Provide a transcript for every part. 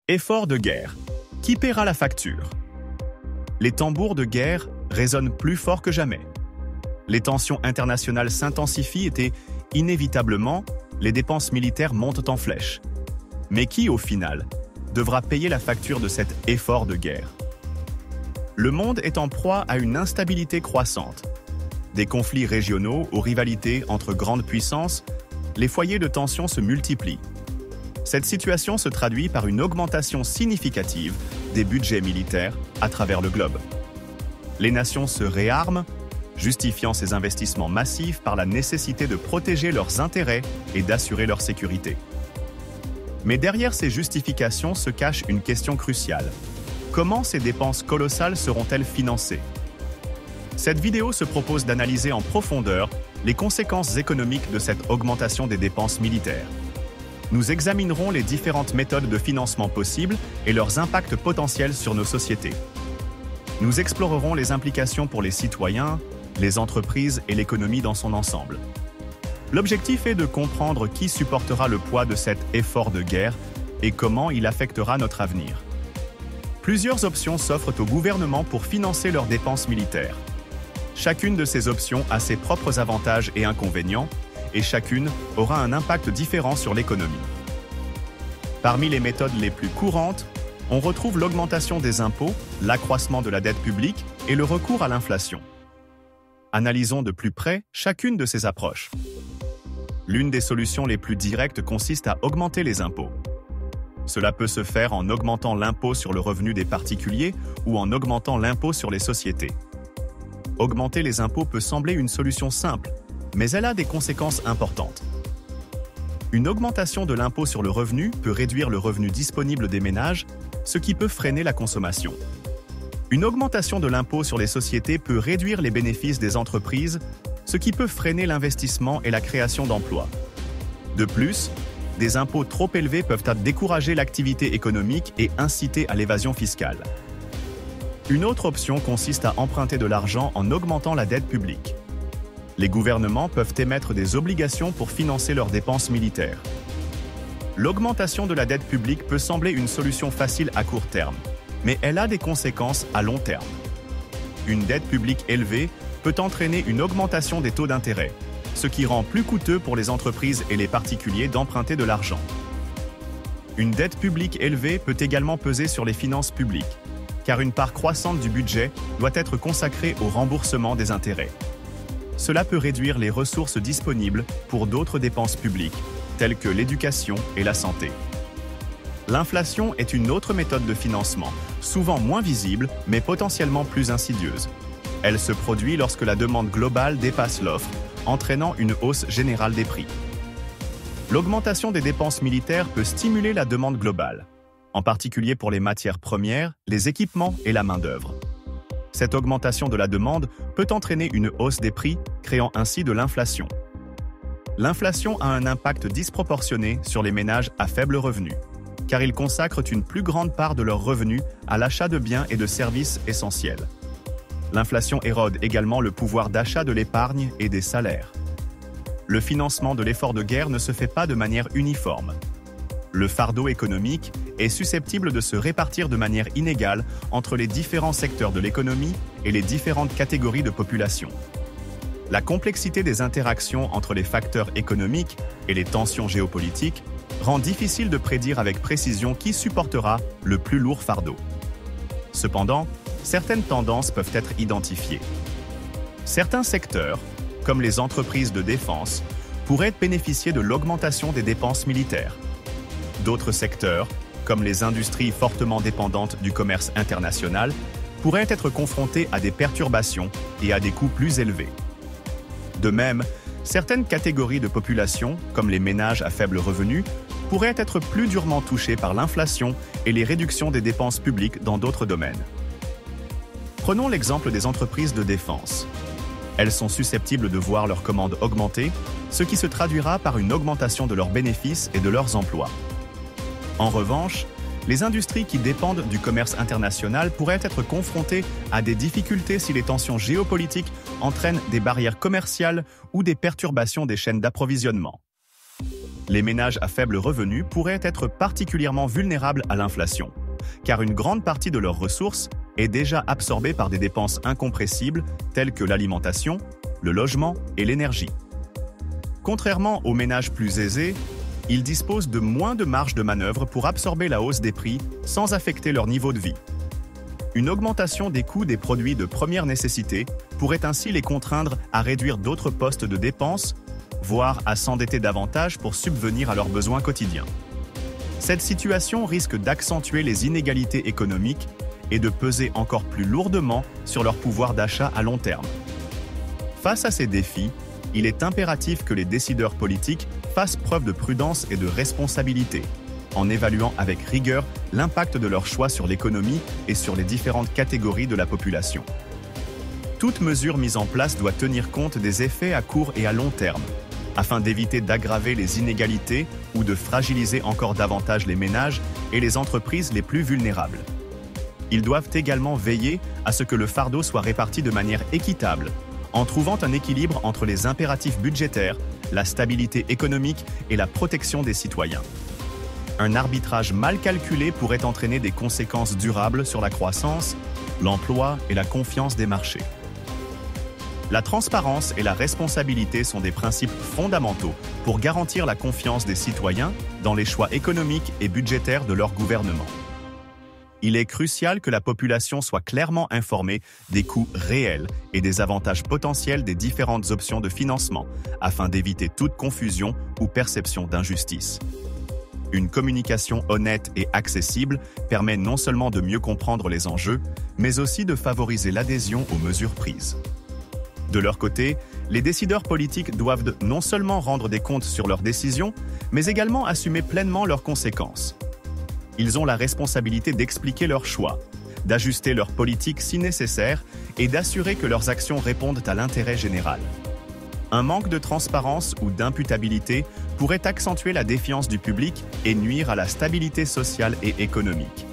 Effort de guerre. Qui paiera la facture? Les tambours de guerre résonnent plus fort que jamais. Les tensions internationales s'intensifient et, inévitablement, les dépenses militaires montent en flèche. Mais qui, au final, devra payer la facture de cet effort de guerre? Le monde est en proie à une instabilité croissante. Des conflits régionaux aux rivalités entre grandes puissances, les foyers de tension se multiplient. Cette situation se traduit par une augmentation significative des budgets militaires à travers le globe. Les nations se réarment, justifiant ces investissements massifs par la nécessité de protéger leurs intérêts et d'assurer leur sécurité. Mais derrière ces justifications se cache une question cruciale. Comment ces dépenses colossales seront-elles financées? Cette vidéo se propose d'analyser en profondeur les conséquences économiques de cette augmentation des dépenses militaires. Nous examinerons les différentes méthodes de financement possibles et leurs impacts potentiels sur nos sociétés. Nous explorerons les implications pour les citoyens, les entreprises et l'économie dans son ensemble. L'objectif est de comprendre qui supportera le poids de cet effort de guerre et comment il affectera notre avenir. Plusieurs options s'offrent aux gouvernements pour financer leurs dépenses militaires. Chacune de ces options a ses propres avantages et inconvénients, et chacune aura un impact différent sur l'économie. Parmi les méthodes les plus courantes, on retrouve l'augmentation des impôts, l'accroissement de la dette publique et le recours à l'inflation. Analysons de plus près chacune de ces approches. L'une des solutions les plus directes consiste à augmenter les impôts. Cela peut se faire en augmentant l'impôt sur le revenu des particuliers ou en augmentant l'impôt sur les sociétés. Augmenter les impôts peut sembler une solution simple, mais elle a des conséquences importantes. Une augmentation de l'impôt sur le revenu peut réduire le revenu disponible des ménages, ce qui peut freiner la consommation. Une augmentation de l'impôt sur les sociétés peut réduire les bénéfices des entreprises, ce qui peut freiner l'investissement et la création d'emplois. De plus, des impôts trop élevés peuvent décourager l'activité économique et inciter à l'évasion fiscale. Une autre option consiste à emprunter de l'argent en augmentant la dette publique. Les gouvernements peuvent émettre des obligations pour financer leurs dépenses militaires. L'augmentation de la dette publique peut sembler une solution facile à court terme, mais elle a des conséquences à long terme. Une dette publique élevée peut entraîner une augmentation des taux d'intérêt, ce qui rend plus coûteux pour les entreprises et les particuliers d'emprunter de l'argent. Une dette publique élevée peut également peser sur les finances publiques, car une part croissante du budget doit être consacrée au remboursement des intérêts. Cela peut réduire les ressources disponibles pour d'autres dépenses publiques, telles que l'éducation et la santé. L'inflation est une autre méthode de financement, souvent moins visible, mais potentiellement plus insidieuse. Elle se produit lorsque la demande globale dépasse l'offre, entraînant une hausse générale des prix. L'augmentation des dépenses militaires peut stimuler la demande globale, en particulier pour les matières premières, les équipements et la main-d'œuvre. Cette augmentation de la demande peut entraîner une hausse des prix, créant ainsi de l'inflation. L'inflation a un impact disproportionné sur les ménages à faible revenu, car ils consacrent une plus grande part de leurs revenus à l'achat de biens et de services essentiels. L'inflation érode également le pouvoir d'achat de l'épargne et des salaires. Le financement de l'effort de guerre ne se fait pas de manière uniforme. Le fardeau économique est susceptible de se répartir de manière inégale entre les différents secteurs de l'économie et les différentes catégories de population. La complexité des interactions entre les facteurs économiques et les tensions géopolitiques rend difficile de prédire avec précision qui supportera le plus lourd fardeau. Cependant, certaines tendances peuvent être identifiées. Certains secteurs, comme les entreprises de défense, pourraient bénéficier de l'augmentation des dépenses militaires. D'autres secteurs, comme les industries fortement dépendantes du commerce international, pourraient être confrontés à des perturbations et à des coûts plus élevés. De même, certaines catégories de population, comme les ménages à faible revenu, pourraient être plus durement touchées par l'inflation et les réductions des dépenses publiques dans d'autres domaines. Prenons l'exemple des entreprises de défense. Elles sont susceptibles de voir leurs commandes augmenter, ce qui se traduira par une augmentation de leurs bénéfices et de leurs emplois. En revanche, les industries qui dépendent du commerce international pourraient être confrontées à des difficultés si les tensions géopolitiques entraînent des barrières commerciales ou des perturbations des chaînes d'approvisionnement. Les ménages à faible revenu pourraient être particulièrement vulnérables à l'inflation, car une grande partie de leurs ressources est déjà absorbée par des dépenses incompressibles telles que l'alimentation, le logement et l'énergie. Contrairement aux ménages plus aisés, ils disposent de moins de marge de manœuvre pour absorber la hausse des prix sans affecter leur niveau de vie. Une augmentation des coûts des produits de première nécessité pourrait ainsi les contraindre à réduire d'autres postes de dépenses, voire à s'endetter davantage pour subvenir à leurs besoins quotidiens. Cette situation risque d'accentuer les inégalités économiques et de peser encore plus lourdement sur leur pouvoir d'achat à long terme. Face à ces défis, il est impératif que les décideurs politiques fassent preuve de prudence et de responsabilité, en évaluant avec rigueur l'impact de leurs choix sur l'économie et sur les différentes catégories de la population. Toute mesure mise en place doit tenir compte des effets à court et à long terme, afin d'éviter d'aggraver les inégalités ou de fragiliser encore davantage les ménages et les entreprises les plus vulnérables. Ils doivent également veiller à ce que le fardeau soit réparti de manière équitable, en trouvant un équilibre entre les impératifs budgétaires, la stabilité économique et la protection des citoyens. Un arbitrage mal calculé pourrait entraîner des conséquences durables sur la croissance, l'emploi et la confiance des marchés. La transparence et la responsabilité sont des principes fondamentaux pour garantir la confiance des citoyens dans les choix économiques et budgétaires de leur gouvernement. Il est crucial que la population soit clairement informée des coûts réels et des avantages potentiels des différentes options de financement, afin d'éviter toute confusion ou perception d'injustice. Une communication honnête et accessible permet non seulement de mieux comprendre les enjeux, mais aussi de favoriser l'adhésion aux mesures prises. De leur côté, les décideurs politiques doivent non seulement rendre des comptes sur leurs décisions, mais également assumer pleinement leurs conséquences. Ils ont la responsabilité d'expliquer leurs choix, d'ajuster leur politique si nécessaire et d'assurer que leurs actions répondent à l'intérêt général. Un manque de transparence ou d'imputabilité pourrait accentuer la défiance du public et nuire à la stabilité sociale et économique.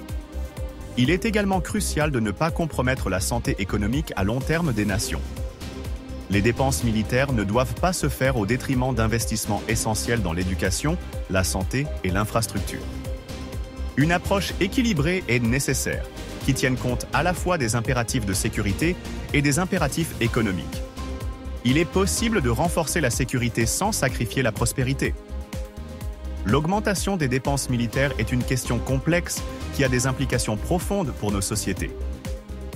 Il est également crucial de ne pas compromettre la santé économique à long terme des nations. Les dépenses militaires ne doivent pas se faire au détriment d'investissements essentiels dans l'éducation, la santé et l'infrastructure. Une approche équilibrée est nécessaire, qui tienne compte à la fois des impératifs de sécurité et des impératifs économiques. Il est possible de renforcer la sécurité sans sacrifier la prospérité. L'augmentation des dépenses militaires est une question complexe qui a des implications profondes pour nos sociétés.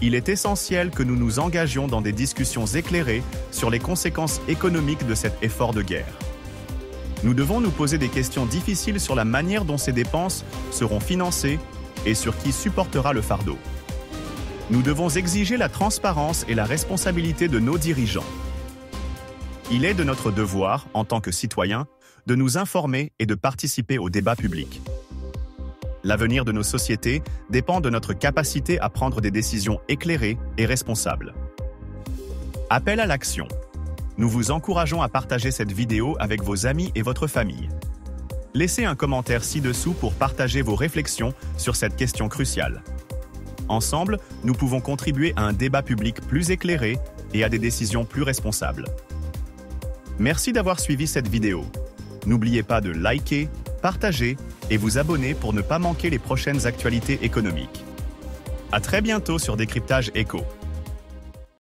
Il est essentiel que nous nous engagions dans des discussions éclairées sur les conséquences économiques de cet effort de guerre. Nous devons nous poser des questions difficiles sur la manière dont ces dépenses seront financées et sur qui supportera le fardeau. Nous devons exiger la transparence et la responsabilité de nos dirigeants. Il est de notre devoir, en tant que citoyens, de nous informer et de participer au débat public. L'avenir de nos sociétés dépend de notre capacité à prendre des décisions éclairées et responsables. Appel à l'action. Nous vous encourageons à partager cette vidéo avec vos amis et votre famille. Laissez un commentaire ci-dessous pour partager vos réflexions sur cette question cruciale. Ensemble, nous pouvons contribuer à un débat public plus éclairé et à des décisions plus responsables. Merci d'avoir suivi cette vidéo. N'oubliez pas de liker, partager et vous abonner pour ne pas manquer les prochaines actualités économiques. À très bientôt sur Décryptage Éco.